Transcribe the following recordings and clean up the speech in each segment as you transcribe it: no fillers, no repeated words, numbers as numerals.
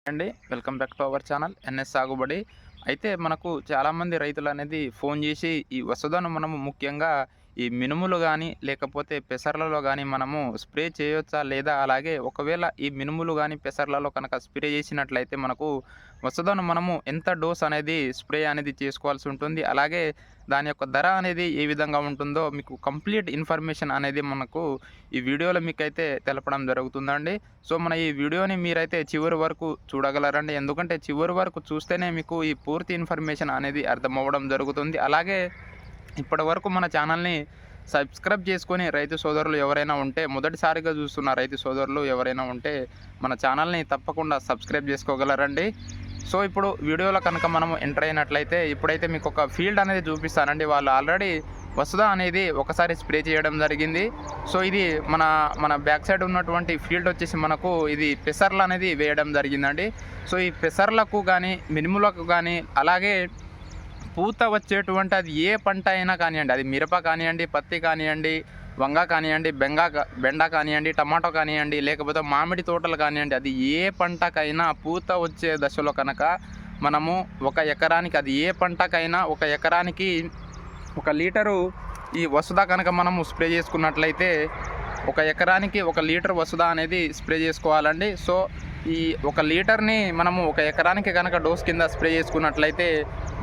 అండి. Welcome back to our channel N S సాగుబడి. అయితే మనకు చాలామంది రైతులనేది ఫోన్ జేసి ఈ వసదను మనము ముఖ్యంగా ఈ మినుములు గానీ, లేకపోతే పెసర్లలో గానీ మనము స్ప్రే చేయొచ్చా? లేదా? అలాగే ఒకవేళ ఈ మినుములు గానీ, పెసర్లలో కనుక స్ప్రే చేసినట్లయితే మనకు వసదను మనము ఎంత డోస్ అనేది స్ప్రే అనేది చేసుకోవాల్సి ఉంటుంది. అలాగే దాని యొక్క ధర అనేది ఏ విధంగా ఉంటుందో మీకు కంప్లీట్ ఇన్ఫర్మేషన్ అనేది మనకు ఈ వీడియోలో మీకైతే తెలపడం జరుగుతుందండి. సో మన ఈ వీడియోని మీరైతే చివరి వరకు చూడగలరండి. ఎందుకంటే చివరి వరకు చూస్తేనే మీకు ఈ పూర్తి ఇన్ఫర్మేషన్ అనేది అర్థమవ్వడం జరుగుతుంది. అలాగే ఇప్పటివరకు మన ఛానల్ని సబ్స్క్రైబ్ చేసుకొని రైతు సోదరులు ఎవరైనా ఉంటే, మొదటిసారిగా చూస్తున్న రైతు సోదరులు ఎవరైనా ఉంటే మన ఛానల్ని తప్పకుండా సబ్స్క్రైబ్ చేసుకోగలరండి. సో ఇప్పుడు వీడియోలో కనుక మనము ఎంటర్ అయినట్లయితే ఇప్పుడైతే మీకు ఒక ఫీల్డ్ అనేది చూపిస్తానండి. వాళ్ళు ఆల్రెడీ వసుదా అనేది ఒకసారి స్ప్రే చేయడం జరిగింది. సో ఇది మన మన బ్యాక్ సైడ్ ఉన్నటువంటి ఫీల్డ్ వచ్చేసి మనకు ఇది పెసర్లు అనేది వేయడం జరిగిందండి. సో ఈ పెసర్లకు కానీ, మినుములకు కానీ, అలాగే పూత వచ్చేటువంటి అది ఏ పంట అయినా కానివ్వండి, అది మిరప కానివ్వండి, పత్తి కానివ్వండి, వంగ కానివ్వండి, బెండ కానివ్వండి, టమాటో కానివ్వండి, లేకపోతే మామిడి తోటలు కానివ్వండి, అది ఏ పంటకైనా పూత వచ్చే దశలో కనుక మనము ఒక ఎకరానికి, అది ఏ పంటకైనా ఒక ఎకరానికి 1 లీటరు ఈ వసుదా కనుక మనము స్ప్రే చేసుకున్నట్లయితే ఒక ఎకరానికి 1 లీటర్ వసుదా అనేది స్ప్రే చేసుకోవాలండి. సో ఈ 1 లీటర్ని మనము ఒక ఎకరానికి కనుక డోస్ కింద స్ప్రే చేసుకున్నట్లయితే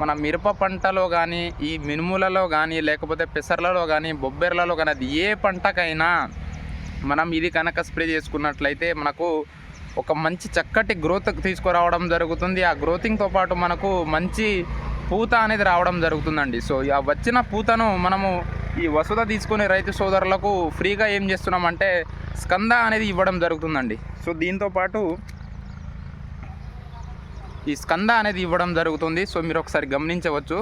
మన మిరప పంటలో కానీ, ఈ మినుములలో కానీ, లేకపోతే పెసర్లలో కానీ, బొబ్బెర్లలో కానీ, అది ఏ పంటకైనా మనం ఇది కనుక స్ప్రే చేసుకున్నట్లయితే మనకు ఒక మంచి చక్కటి గ్రోత్ తీసుకురావడం జరుగుతుంది. ఆ గ్రోతింగ్తో పాటు మనకు మంచి పూత అనేది రావడం జరుగుతుందండి. సో ఆ వచ్చిన పూతను మనము ఈ వసుద తీసుకునే రైతు సోదరులకు ఫ్రీగా ఏం చేస్తున్నామంటే స్కంద అనేది ఇవ్వడం జరుగుతుందండి. సో దీంతోపాటు ఈ స్కంద అనేది ఇవ్వడం జరుగుతుంది. సో మీరు ఒకసారి గమనించవచ్చు.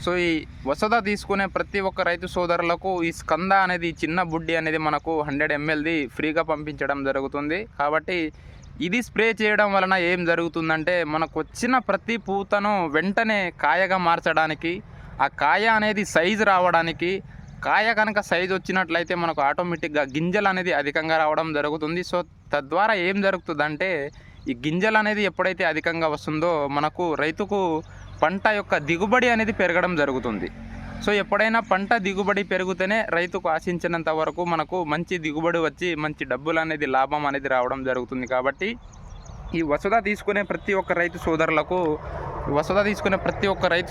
సో ఈ వసద తీసుకునే ప్రతి ఒక్క రైతు సోదరులకు ఈ స్కంద అనేది చిన్న బుడ్డి అనేది మనకు 100 mlది ఫ్రీగా పంపించడం జరుగుతుంది. కాబట్టి ఇది స్ప్రే చేయడం వలన ఏం జరుగుతుందంటే మనకు వచ్చిన ప్రతి పూతను వెంటనే కాయగా మార్చడానికి, ఆ కాయ అనేది సైజు రావడానికి, కాయ కనుక సైజు వచ్చినట్లయితే మనకు ఆటోమేటిక్గా గింజలు అనేది అధికంగా రావడం జరుగుతుంది. సో తద్వారా ఏం జరుగుతుందంటే ఈ గింజలు అనేది ఎప్పుడైతే అధికంగా వస్తుందో మనకు రైతుకు పంట యొక్క దిగుబడి అనేది పెరగడం జరుగుతుంది. సో ఎప్పుడైనా పంట దిగుబడి పెరిగితేనే రైతుకు ఆశించినంత వరకు మనకు మంచి దిగుబడి వచ్చి మంచి డబ్బులు అనేది లాభం అనేది రావడం జరుగుతుంది. కాబట్టి ఈ వసుదా తీసుకునే ప్రతి ఒక్క రైతు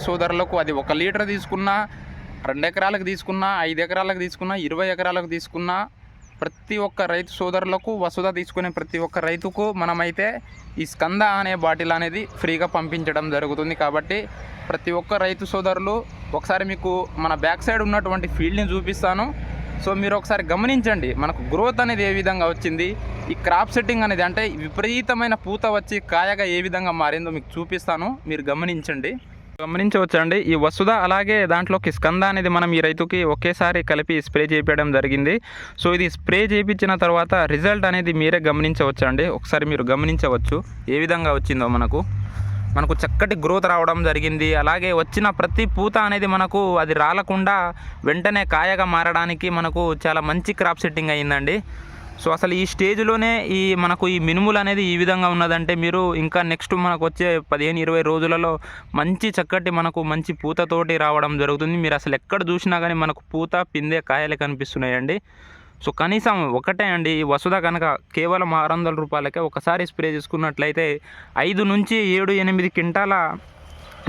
సోదరులకు అది 1 లీటర్ తీసుకున్నా, 2 ఎకరాలకు తీసుకున్నా, 5 ఎకరాలకు తీసుకున్నా, 20 ఎకరాలకు తీసుకున్నా, ప్రతి ఒక్క రైతు సోదరులకు వసుదా తీసుకునే ప్రతి ఒక్క రైతుకు మనమైతే ఈ స్కంద అనే బాటిల్ అనేది ఫ్రీగా పంపించడం జరుగుతుంది. కాబట్టి ప్రతి ఒక్క రైతు సోదరులు ఒకసారి మీకు మన బ్యాక్ సైడ్ ఉన్నటువంటి ఫీల్డ్ని చూపిస్తాను. సో మీరు ఒకసారి గమనించండి మనకు గ్రోత్ అనేది ఏ విధంగా వచ్చింది, ఈ క్రాప్ సెట్టింగ్ అనేది అంటే విపరీతమైన పూత వచ్చి కాయగా ఏ విధంగా మారిందో మీకు చూపిస్తాను. మీరు గమనించవచ్చండి. ఈ వసుద అలాగే దాంట్లోకి స్కంద అనేది మనం ఈ రైతుకి ఒకేసారి కలిపి స్ప్రే చేయడం జరిగింది. సో ఇది స్ప్రే చేయించిన తర్వాత రిజల్ట్ అనేది మీరే గమనించవచ్చండి. ఒకసారి మీరు గమనించవచ్చు ఏ విధంగా వచ్చిందో మనకు చక్కటి గ్రోత్ రావడం జరిగింది. అలాగే వచ్చిన ప్రతి పూత అనేది మనకు అది రాలకుండా వెంటనే కాయగా మారడానికి మనకు చాలా మంచి క్రాప్ సెట్టింగ్ అయ్యిందండి. సో అసలు ఈ స్టేజ్లోనే మనకు ఈ మినుములు అనేది ఈ విధంగా ఉన్నదంటే మీరు ఇంకా నెక్స్ట్ మనకు వచ్చే 15-20 రోజులలో మంచి చక్కటి మనకు మంచి పూతతోటి రావడం జరుగుతుంది. మీరు అసలు ఎక్కడ చూసినా కానీ మనకు పూత, పిందె, కాయలే కనిపిస్తున్నాయండి. సో కనీసం ఒకటే అండి, ఈ వసుద కనుక కేవలం 600 రూపాయలకే ఒకసారి స్ప్రే చేసుకున్నట్లయితే 5 నుంచి 7-8 క్వింటాల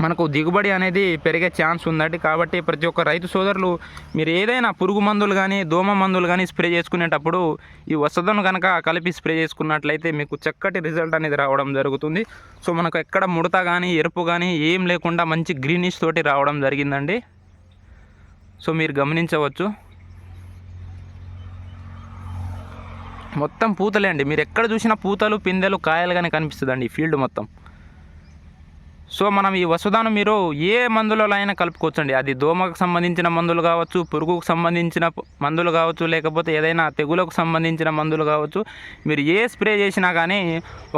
మనకు దిగుబడి అనేది పెరిగే ఛాన్స్ ఉందండి. కాబట్టి ప్రతి ఒక్క రైతు సోదరులు మీరు ఏదైనా పురుగు మందులు కానీ, దోమ మందులు కానీ స్ప్రే చేసుకునేటప్పుడు ఈ వసదను కనుక కలిపి స్ప్రే చేసుకున్నట్లయితే మీకు చక్కటి రిజల్ట్ అనేది రావడం జరుగుతుంది. సో మనకు ఎక్కడ ముడత కానీ, ఎరుపు కానీ ఏం లేకుండా మంచి గ్రీనిష్ తోటి రావడం జరిగిందండి. సో మీరు గమనించవచ్చు మొత్తం పూతలే అండి. మీరు ఎక్కడ చూసినా పూతలు, పిందెలు, కాయలు కానీ కనిపిస్తుందండి ఈ ఫీల్డ్ మొత్తం. సో మనం ఈ వసుదాను మీరు ఏ మందులలో అయినా కలుపుకోవచ్చండి. అది దోమకు సంబంధించిన మందులు కావచ్చు, పురుగుకు సంబంధించిన మందులు కావచ్చు, లేకపోతే ఏదైనా తెగులకు సంబంధించిన మందులు కావచ్చు. మీరు ఏ స్ప్రే చేసినా కానీ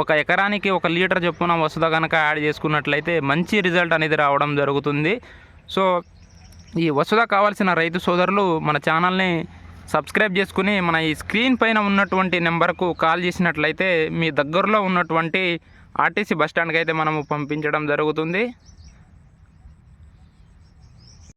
1 ఎకరానికి 1 లీటర్ చొప్పున వసుదా కనుక యాడ్ చేసుకున్నట్లయితే మంచి రిజల్ట్ అనేది రావడం జరుగుతుంది. సో ఈ వసుదా కావాల్సిన రైతు సోదరులు మన ఛానల్ని సబ్స్క్రైబ్ చేసుకుని మన ఈ స్క్రీన్ పైన ఉన్నటువంటి నెంబర్కు కాల్ చేసినట్లయితే మీ దగ్గరలో ఉన్నటువంటి ఆర్టీసీ బస్టాండ్కి అయితే మనము పంపించడం జరుగుతుంది.